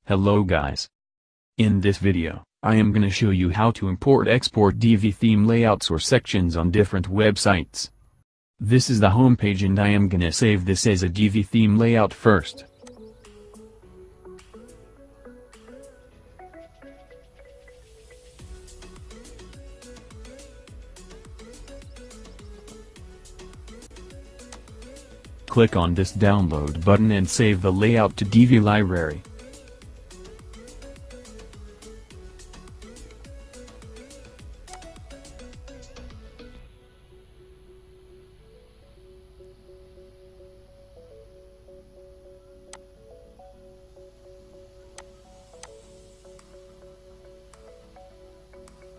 Hello guys. In this video, I am gonna show you how to export Divi theme layouts or sections on different websites. This is the home page and I am gonna save this as a Divi theme layout first. Click on this download button and save the layout to Divi library.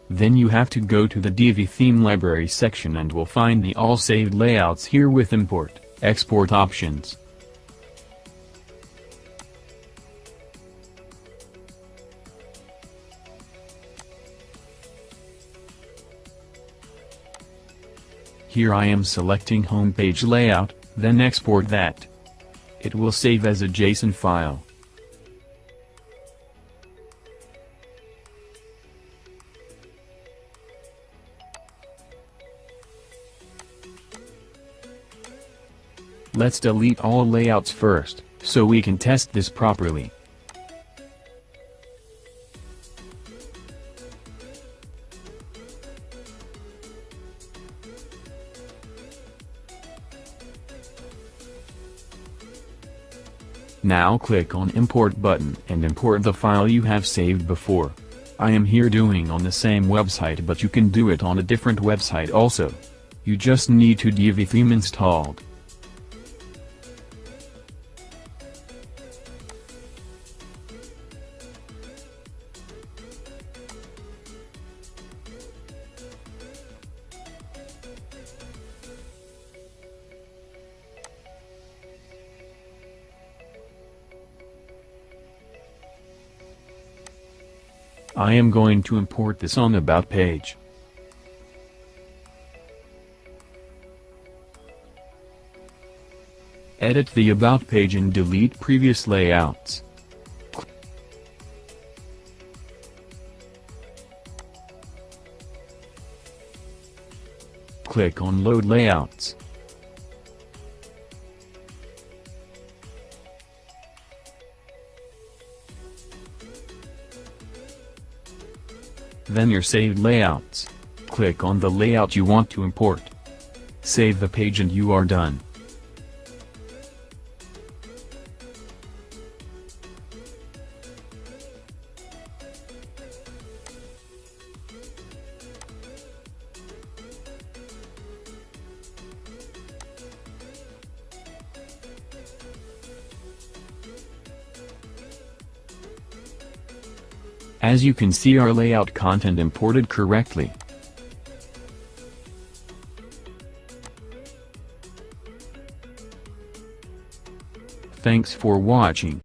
Then you have to go to the Divi theme library section and will find the all saved layouts here with import, export options. Here I am selecting homepage layout, then export that. It will save as a JSON file. Let's delete all layouts first, so we can test this properly. Now click on Import button and import the file you have saved before. I am here doing on the same website, but you can do it on a different website also. You just need to Divi theme installed. I am going to import this on About page. Edit the About page and delete previous layouts. Click on Load Layouts. Then your saved layouts. Click on the layout you want to import. Save the page and you are done. As you can see, our layout content imported correctly. Thanks for watching.